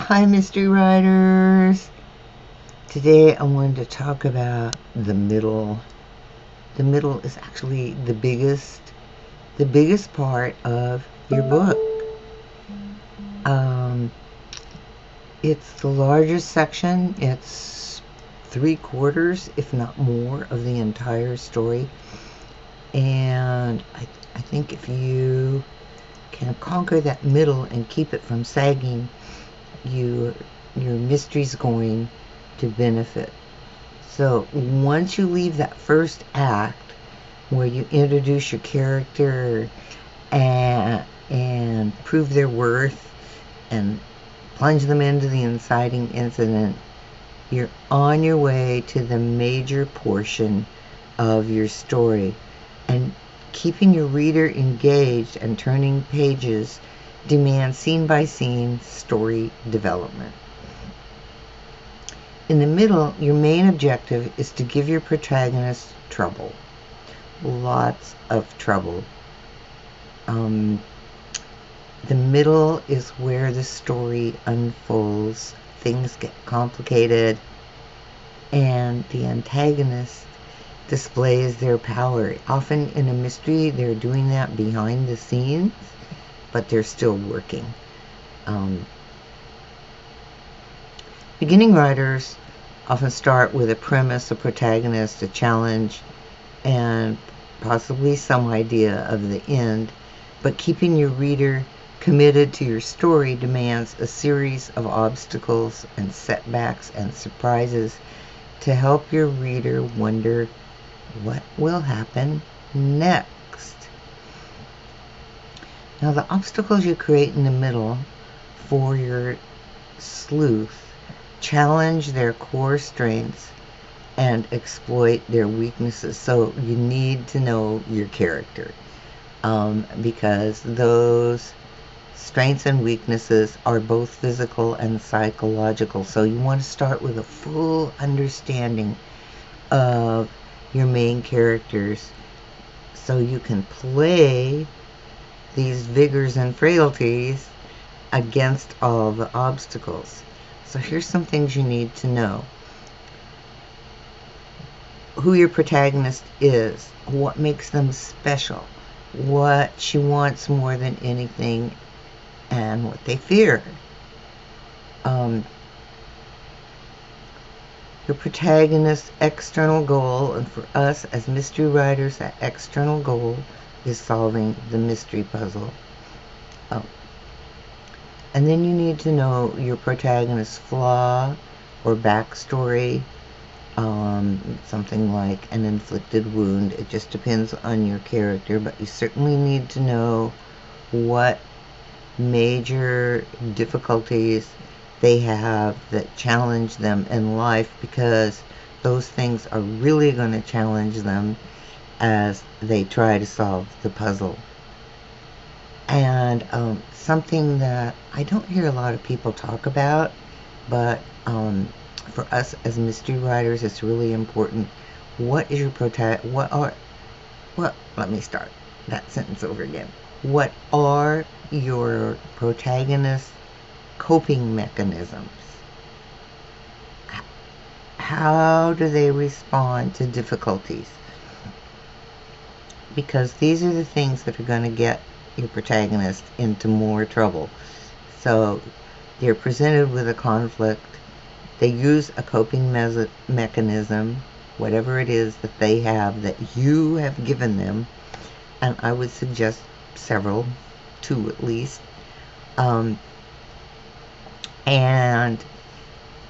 Hi, mystery writers. Today I wanted to talk about the middle. The middle is actually the biggest part of your book. Um, it's the largest section. It's 3/4, if not more, of the entire story. And I think if you can conquer that middle and keep it from sagging, you your mystery's going to benefit. So once you leave that first act where you introduce your character and prove their worth and plunge them into the inciting incident, you're on your way to the major portion of your story. And keeping your reader engaged and turning pages demands scene by scene story development. In the middle, your main objective is to give your protagonist trouble. Lots of trouble. The middle is where the story unfolds. Things get complicated, and the antagonist displays their power. Often in a mystery, they're doing that behind the scenes, but they're still working. Beginning writers often start with a premise, a protagonist, a challenge, and possibly some idea of the end, but keeping your reader committed to your story demands a series of obstacles and setbacks and surprises to help your reader wonder what will happen next. Now, the obstacles you create in the middle for your sleuth challenge their core strengths and exploit their weaknesses. So you need to know your character, because those strengths and weaknesses are both physical and psychological. So you want to start with a full understanding of your main characters so you can play these vigors and frailties against all the obstacles. So here's some things you need to know. Who your protagonist is, what makes them special, what she wants more than anything, and what they fear. Your protagonist's external goal, and for us as mystery writers, that external goal is solving the mystery puzzle. And then you need to know your protagonist's flaw or backstory, something like an inflicted wound. It just depends on your character, but you certainly need to know what major difficulties they have that challenge them in life, because those things are really going to challenge them as they try to solve the puzzle. And something that I don't hear a lot of people talk about, but for us as mystery writers, it's really important. What is your let me start that sentence over again. What are your protagonist's coping mechanisms? How do they respond to difficulties? Because these are the things that are going to get your protagonist into more trouble. So they're presented with a conflict. They use a coping mechanism, whatever it is that they have that you have given them, and I would suggest several, 2 at least. And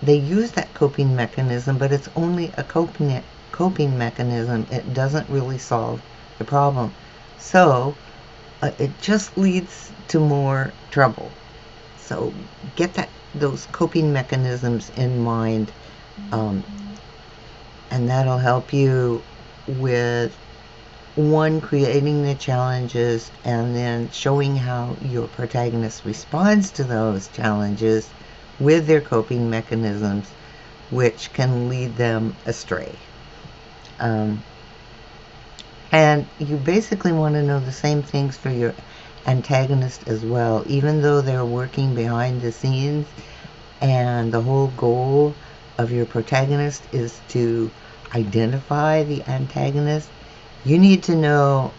they use that coping mechanism, but it's only a coping mechanism. It doesn't really solve the problem. So it just leads to more trouble. So get those coping mechanisms in mind, and that'll help you with creating the challenges, and then showing how your protagonist responds to those challenges with their coping mechanisms, which can lead them astray. And you basically want to know the same things for your antagonist as well. Even though they're working behind the scenes, and the whole goal of your protagonist is to identify the antagonist, you need to know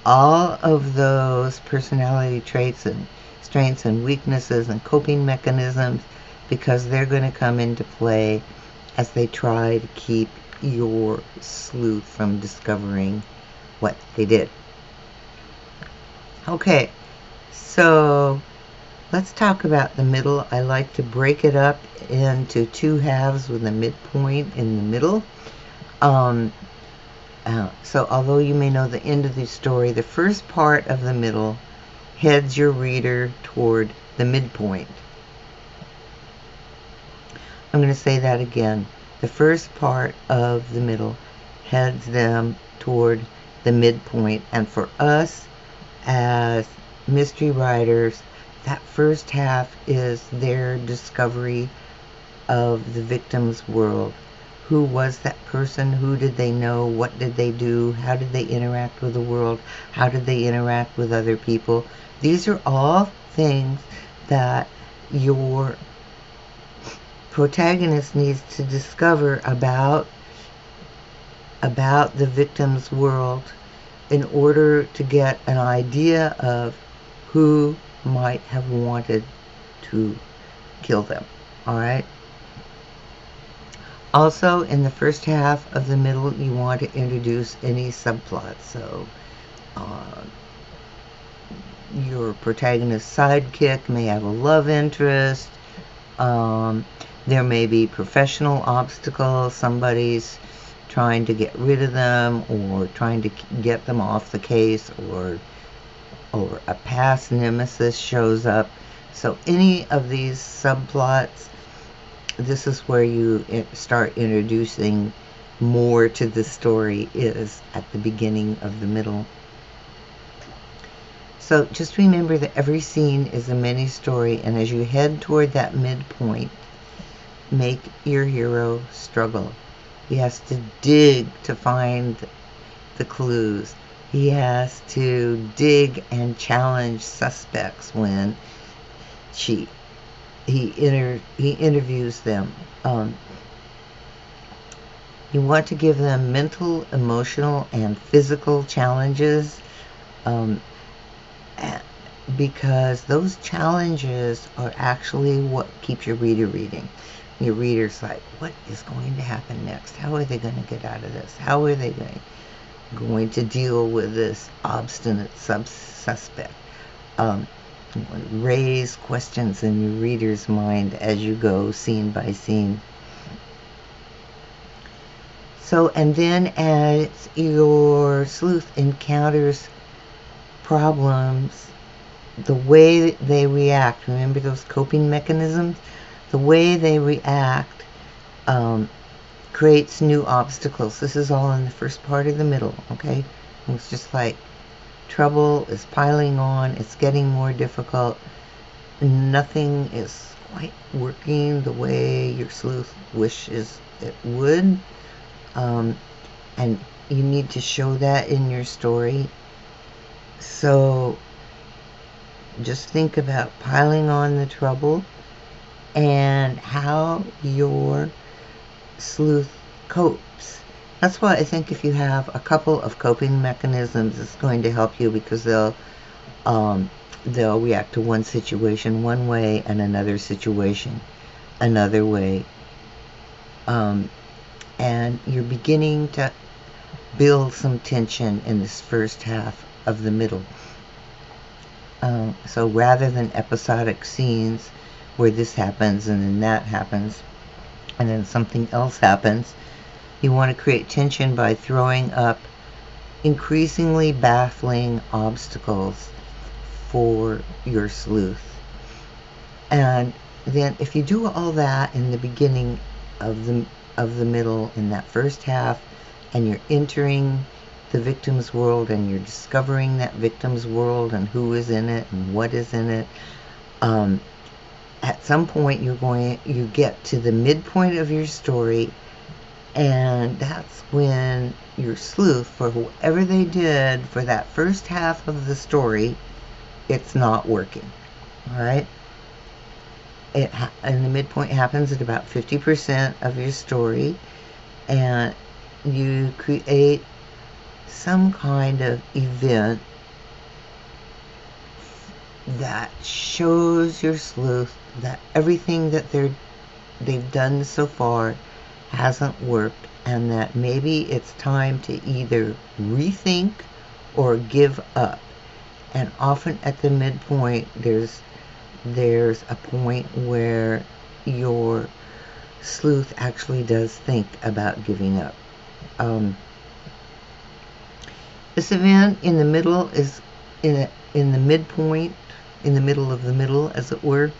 all of those personality traits and strengths and weaknesses and coping mechanisms, because they're going to come into play as they try to keep your sleuth from discovering what they did. Okay, so let's talk about the middle. I like to break it up into two halves with a midpoint in the middle. So although you may know the end of the story, the first part of the middle heads your reader toward the midpoint. I'm going to say that again. The first part of the middle heads them toward the midpoint. And for us as mystery writers, that first half is their discovery of the victim's world. Who was that person? Who did they know? What did they do? How did they interact with the world? How did they interact with other people? These are all things that your protagonist needs to discover about the victim's world in order to get an idea of who might have wanted to kill them. All right? Also, in the first half of the middle, you want to introduce any subplots. So, your protagonist's sidekick may have a love interest. There may be professional obstacles. Somebody's trying to get rid of them or trying to get them off the case, or a past nemesis shows up. So any of these subplots, this is where you start introducing more to the story, is at the beginning of the middle. So just remember that every scene is a mini story, and as you head toward that midpoint, make your hero struggle. He has to dig to find the clues. He has to dig and challenge suspects when he interviews them. You want to give them mental, emotional, and physical challenges, because those challenges are actually what keeps your reader reading. Your reader's like, what is going to happen next? How are they going to get out of this? How are they going to deal with this obstinate suspect? Raise questions in your reader's mind as you go scene by scene. So, and then as your sleuth encounters problems, the way they react, remember those coping mechanisms? The way they react creates new obstacles. This is all in the first part of the middle, okay? It's just like trouble is piling on. It's getting more difficult. Nothing is quite working the way your sleuth wishes it would. And you need to show that in your story. So just think about piling on the trouble and how your sleuth copes. That's why I think if you have a couple of coping mechanisms, it's going to help you, because they'll react to one situation one way and another situation another way. And you're beginning to build some tension in this first half of the middle. So rather than episodic scenes where this happens and then that happens and then something else happens, you want to create tension by throwing up increasingly baffling obstacles for your sleuth. And then if you do all that in the beginning of the middle, in that first half, and you're entering the victim's world and you're discovering that victim's world and who is in it and what is in it, at some point you get to the midpoint of your story, and that's when your sleuth, for whatever they did for that first half of the story, it's not working. All right? and the midpoint happens at about 50% of your story, and you create some kind of event that shows your sleuth that everything that they've done so far hasn't worked, and that maybe it's time to either rethink or give up. And often at the midpoint, there's a point where your sleuth actually does think about giving up. This event in the middle is in the midpoint, in the middle of the middle, as it were,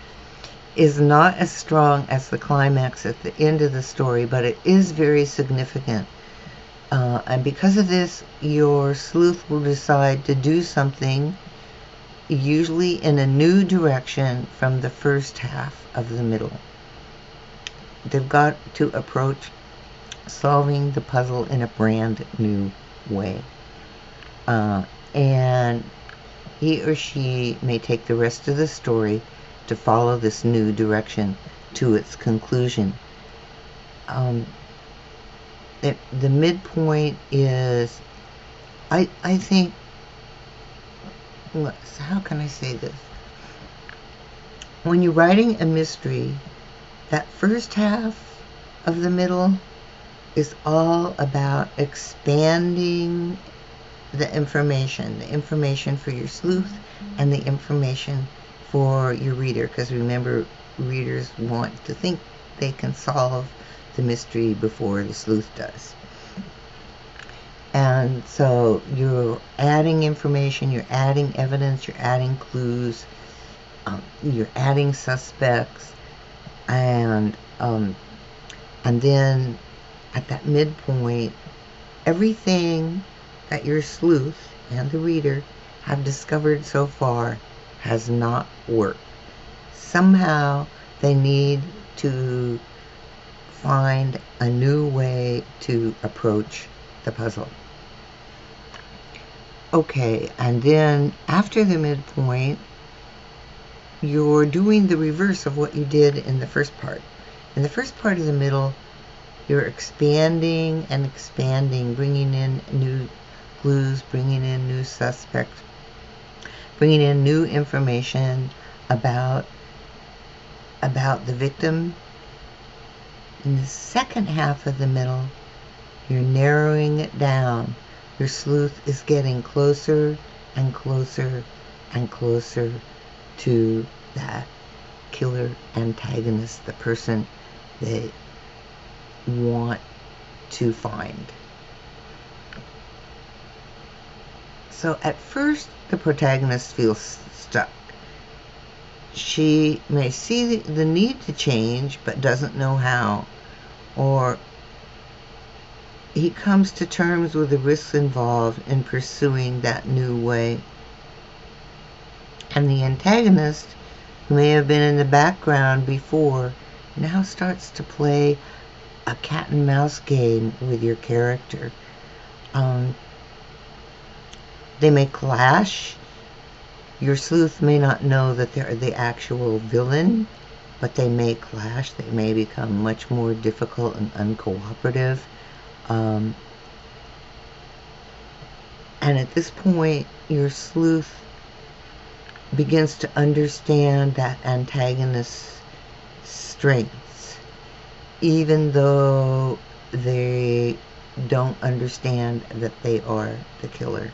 is not as strong as the climax at the end of the story, but it is very significant. And because of this, your sleuth will decide to do something, usually in a new direction from the first half of the middle. They've got to approach solving the puzzle in a brand new way. And he or she may take the rest of the story to follow this new direction to its conclusion. The midpoint is, I think, how can I say this? When you're writing a mystery, that first half of the middle is all about expanding the information for your sleuth and the information for your reader, because remember, readers want to think they can solve the mystery before the sleuth does. And so you're adding information, you're adding evidence, you're adding clues, you're adding suspects, and then at that midpoint, everything that your sleuth and the reader have discovered so far has not worked. Somehow they need to find a new way to approach the puzzle. Okay, and then after the midpoint, you're doing the reverse of what you did in the first part. In the first part of the middle, you're expanding and expanding, bringing in new clues, bringing in new suspects, bringing in new information about the victim. In the second half of the middle, you're narrowing it down. Your sleuth is getting closer and closer and closer to that killer antagonist, the person they want to find. So at first, the protagonist feels stuck. She may see the need to change, but doesn't know how. Or he comes to terms with the risks involved in pursuing that new way. And the antagonist, who may have been in the background before, now starts to play a cat and mouse game with your character. They may clash. Your sleuth may not know that they're the actual villain, but they may clash. They may become much more difficult and uncooperative. And at this point, your sleuth begins to understand that antagonist's strengths, even though they don't understand that they are the killer.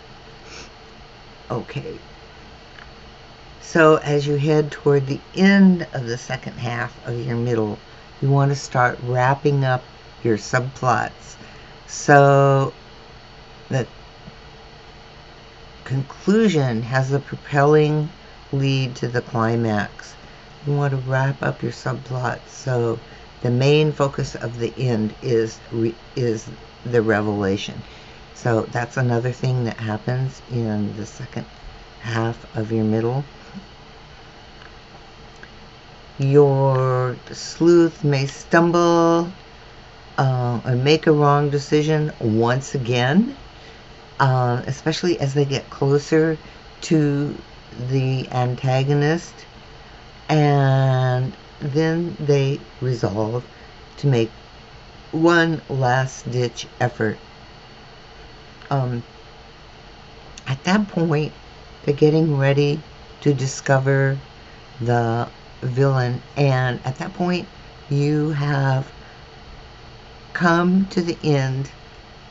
Okay. So as you head toward the end of the second half of your middle, you want to start wrapping up your subplots so that conclusion has a propelling lead to the climax. You want to wrap up your subplots so the main focus of the end is the revelation. So that's another thing that happens in the second half of your middle. Your sleuth may stumble or make a wrong decision once again, especially as they get closer to the antagonist, and then they resolve to make one last-ditch effort. At that point, they're getting ready to discover the villain, and at that point, you have come to the end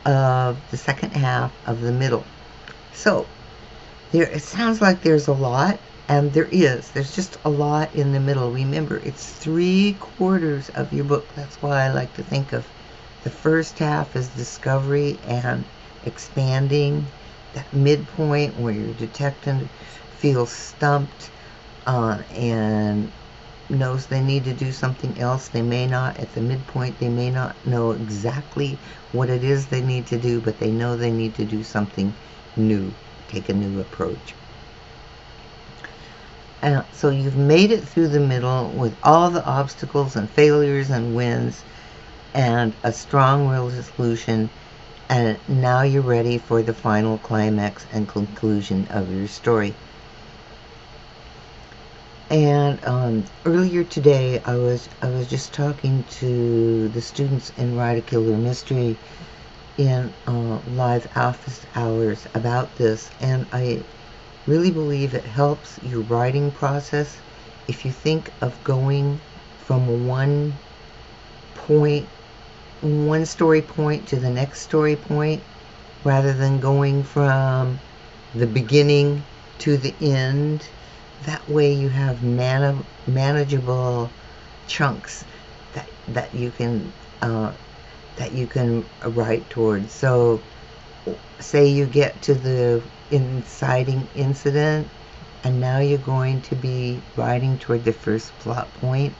of the second half of the middle. So, it sounds like there's a lot, and there is. There's just a lot in the middle. Remember, it's 3/4 of your book. That's why I like to think of the first half as discovery and expanding. That midpoint where your detective feels stumped and knows they need to do something else. They may not, at the midpoint, they may not know exactly what it is they need to do, but they know they need to do something new, take a new approach. So you've made it through the middle with all the obstacles and failures and wins and a strong resolution, and now you're ready for the final climax and conclusion of your story. And earlier today, I was just talking to the students in Write a Killer Mystery in live office hours about this, and I really believe it helps your writing process if you think of going from one story point to the next story point, rather than going from the beginning to the end. That way you have manageable chunks that you can write towards. So say you get to the inciting incident, and now you're going to be writing toward the first plot point,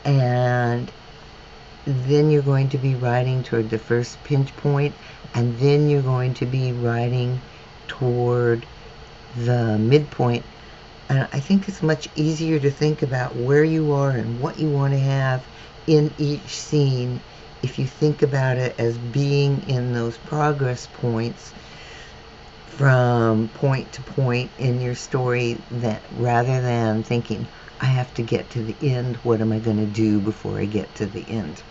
and then you're going to be writing toward the first pinch point, and then you're going to be writing toward the midpoint. And I think it's much easier to think about where you are and what you want to have in each scene if you think about it as being in those progress points from point to point in your story, that rather than thinking, I have to get to the end, what am I going to do before I get to the end?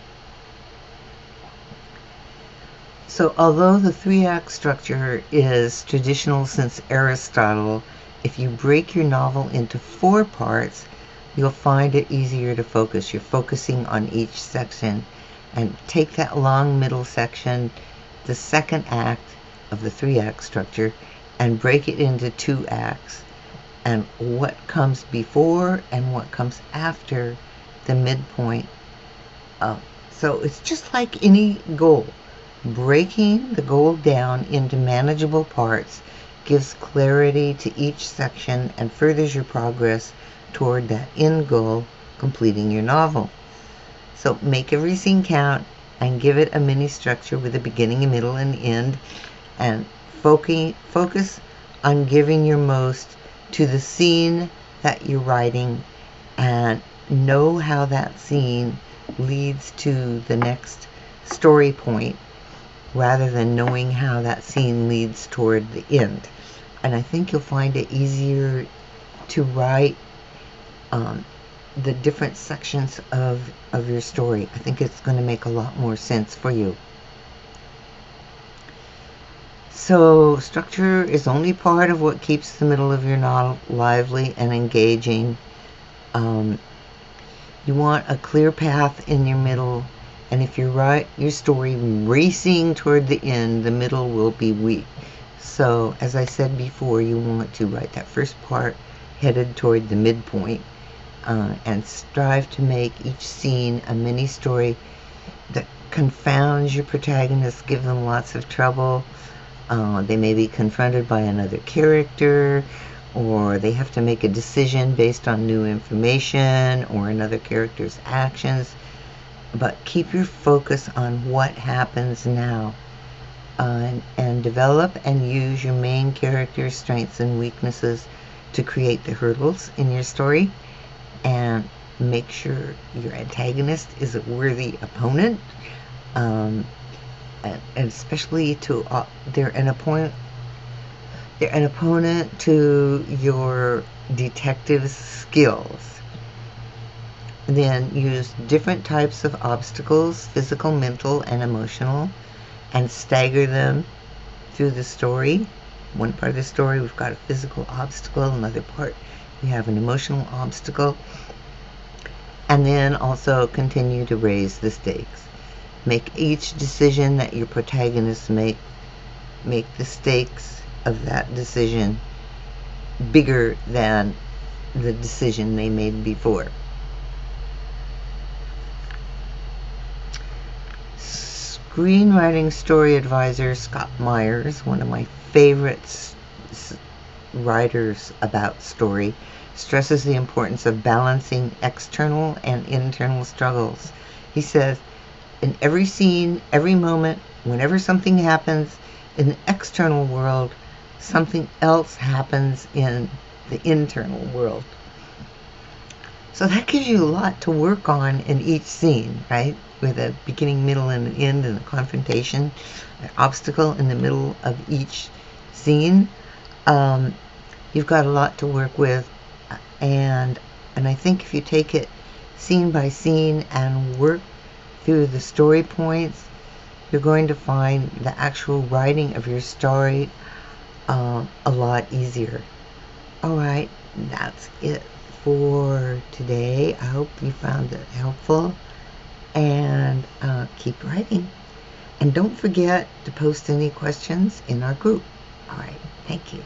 So although the 3-act structure is traditional since Aristotle, if you break your novel into 4 parts, you'll find it easier to focus. You're focusing on each section. And take that long middle section, the second act of the 3-act structure, and break it into 2 acts. And what comes before and what comes after the midpoint. So it's just like any goal. Breaking the goal down into manageable parts gives clarity to each section and furthers your progress toward that end goal, completing your novel. So make every scene count and give it a mini structure with a beginning, a middle, and end, and focus on giving your most to the scene that you're writing, and know how that scene leads to the next story point, rather than knowing how that scene leads toward the end. And I think you'll find it easier to write the different sections of your story. I think it's going to make a lot more sense for you. So structure is only part of what keeps the middle of your novel lively and engaging. You want a clear path in your middle, and if you write your story racing toward the end, the middle will be weak. So, as I said before, you want to write that first part headed toward the midpoint, and strive to make each scene a mini story that confounds your protagonists, give them lots of trouble. They may be confronted by another character, or they have to make a decision based on new information or another character's actions. But keep your focus on what happens now, and develop and use your main character's strengths and weaknesses to create the hurdles in your story, and make sure your antagonist is a worthy opponent, and especially to they're an opponent to your detective skills. Then use different types of obstacles, physical, mental, and emotional, and stagger them through the story. One part of the story, we've got a physical obstacle. Another part, we have an emotional obstacle. And then also continue to raise the stakes. Make each decision that your protagonists make the stakes of that decision bigger than the decision they made before. Screenwriting story advisor Scott Myers, one of my favorite writers about story, stresses the importance of balancing external and internal struggles. He says, in every scene, every moment, whenever something happens in the external world, something else happens in the internal world. So that gives you a lot to work on in each scene, right? With a beginning, middle, and an end, and a confrontation, an obstacle in the middle of each scene. You've got a lot to work with, and I think if you take it scene by scene and work through the story points, you're going to find the actual writing of your story a lot easier. Alright, that's it for today. I hope you found it helpful, and keep writing. And don't forget to post any questions in our group. Alright, thank you.